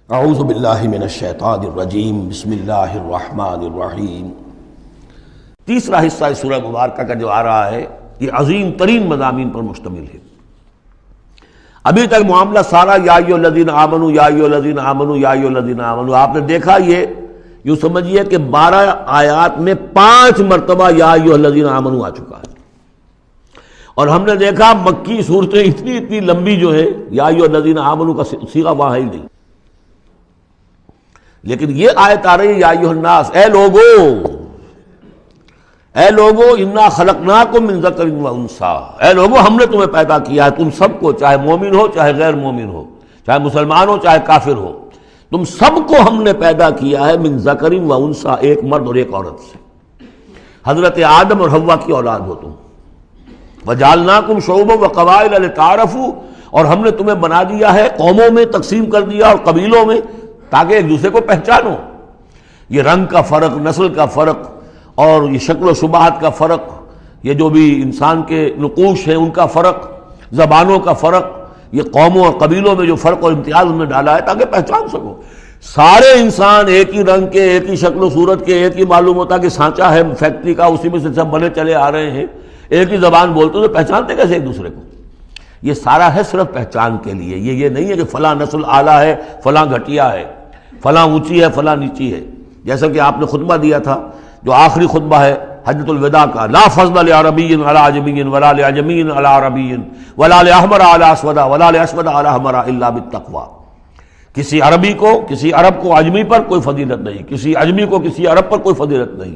اعوذ باللہ من الشیطان الرجیم بسم اللہ الرحمن الرحیم۔ تیسرا حصہ اس سورہ مبارکہ کا جو آ رہا ہے یہ عظیم ترین مضامین پر مشتمل ہے۔ ابھی تک معاملہ سارا یا ایھا الذین آمنوا یا ایھا الذین آمنوا یا ایھا الذین آمنوا، آپ نے دیکھا یہ یوں سمجھیے کہ 12 آیات میں 5 مرتبہ یا ایھا الذین آمنوا آ چکا ہے، اور ہم نے دیکھا مکی صورتیں اتنی لمبی جو ہے یا ایھا الذین آمنوا کا صیغہ وہاں ہے ہی نہیں، لیکن یہ آیت آ رہی ہے یا ایھا الناس، اے لوگو انا خلقناکم من ذکر و انثی، اے لوگو ہم نے تمہیں پیدا کیا ہے، تم سب کو، چاہے مومن ہو چاہے غیر مومن ہو، چاہے مسلمان ہو چاہے کافر ہو، تم سب کو ہم نے پیدا کیا ہے من ذکر و انثی، ایک مرد اور ایک عورت سے۔ حضرت آدم اور حوا کی اولاد ہو تم۔ وجعلناکم شعوبا وقبائل لتعارفوا، اور ہم نے تمہیں بنا دیا ہے، قوموں میں تقسیم کر دیا اور قبیلوں میں، تاکہ ایک دوسرے کو پہچانو۔ یہ رنگ کا فرق، نسل کا فرق، اور یہ شکل و شباہت کا فرق، یہ جو بھی انسان کے نقوش ہیں ان کا فرق، زبانوں کا فرق، یہ قوموں اور قبیلوں میں جو فرق اور امتیاز ہم نے ڈالا ہے تاکہ پہچان سکو۔ سارے انسان ایک ہی رنگ کے، ایک ہی شکل و صورت کے، ایک ہی معلوم ہوتا کہ سانچہ ہے فیکٹری کا، اسی میں سے سب بنے چلے آ رہے ہیں، ایک ہی زبان بولتے تو پہچانتے کیسے ایک دوسرے کو؟ یہ سارا ہے صرف پہچان کے لیے، یہ نہیں ہے کہ فلاں نسل اعلیٰ ہے، فلاں گھٹیا ہے، فلاں اونچی ہے، فلاں نیچی ہے۔ جیسا کہ آپ نے خطبہ دیا تھا جو آخری خطبہ ہے حجۃ الوداع کا، لا فضل لعربی علی عجمی ولا لعجمی علی عربی ولا لاحمر علی اسود ولا لاسود علی احمر الا بالتقوی۔ کسی عربی کو، کسی عرب کو عجمی پر کوئی فضیلت نہیں، کسی عجمی کو کسی عرب پر کوئی فضیلت نہیں،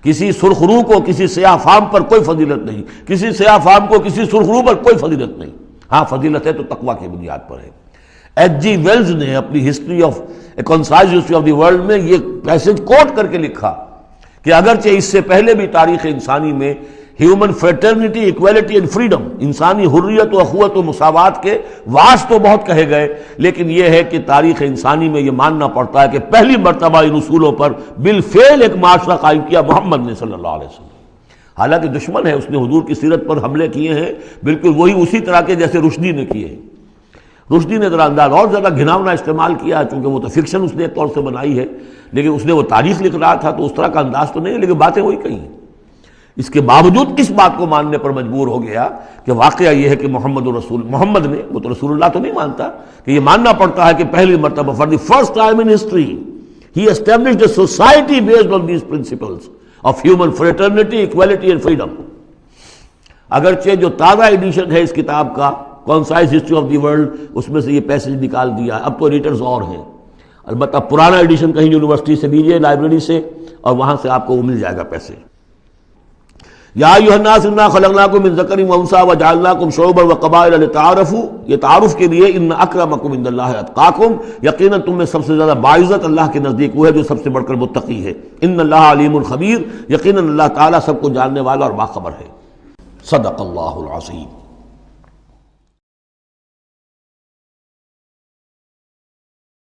کسی سرخ رو کو کسی سیاہ فام پر کوئی فضیلت نہیں، کسی سیاہ فام کو کسی سرخ رو پر کوئی فضیلت نہیں۔ ہاں فضیلت ہے تو تقوی کی بنیاد پر ہے۔ ایچ جی ویلز نے اپنی history of a concise history of the world میں یہ پیسج کوٹ کر کے لکھا کہ اگرچہ اس سے پہلے بھی تاریخ انسانی میں human fraternity, equality and freedom, انسانی حریت و اخوت و مساوات کے واعظ تو بہت کہے گئے، لیکن یہ ہے کہ تاریخ انسانی میں یہ ماننا پڑتا ہے کہ پہلی مرتبہ ان اصولوں پر بالفعل ایک معاشرہ قائم کیا محمد نے صلی اللہ علیہ وسلم۔ حالانکہ دشمن ہے، اس نے حضور کی سیرت پر حملے کیے ہیں بالکل وہی اسی طرح کے جیسے رشدی نے کیے ہیں۔ رشدی نے ذرا انداز اور زیادہ گھناؤنا استعمال کیا، چونکہ وہ تو فکشن اس نے ایک طور سے بنائی ہے، لیکن اس نے وہ تاریخ لکھ رہا تھا تو اس طرح کا انداز تو نہیں ہے، لیکن باتیں وہی کہیں۔ اس کے باوجود کس بات کو ماننے پر مجبور ہو گیا کہ واقعہ یہ ہے کہ محمد نے، وہ تو رسول اللہ تو نہیں مانتا، کہ یہ ماننا پڑتا ہے کہ پہلی مرتبہ for the first time in history ہی established a society based on these principles of human fraternity, equality and freedom. اگرچہ جو تازہ ایڈیشن ہے اس کتاب کا concise history of the world, اس میں سے یہ پیسج نکال دیا ہے، اب تو ایڈیٹرز اور ہیں، البتہ پرانا ایڈیشن کہیں یونیورسٹی سے لیجیے، لائبریری سے، اور وہاں سے آپ کو وہ مل جائے گا پیسے۔ یا ایھا الناس انا خلقناکم من ذکر و انثی وجعلناکم شعوبا وقبائل لتعارفوا، یہ تعارف کے لیے، ان اکرمکم عند اللہ اتقاکم، یقیناً تم میں سب سے زیادہ باعزت اللہ کے نزدیک وہ ہے جو سب سے بڑھ کر متقی ہے۔ ان اللہ علیم خبیر، یقیناً اللہ تعالیٰ سب کو جاننے والا اور باخبر ہے۔ صدق اللہ العظیم۔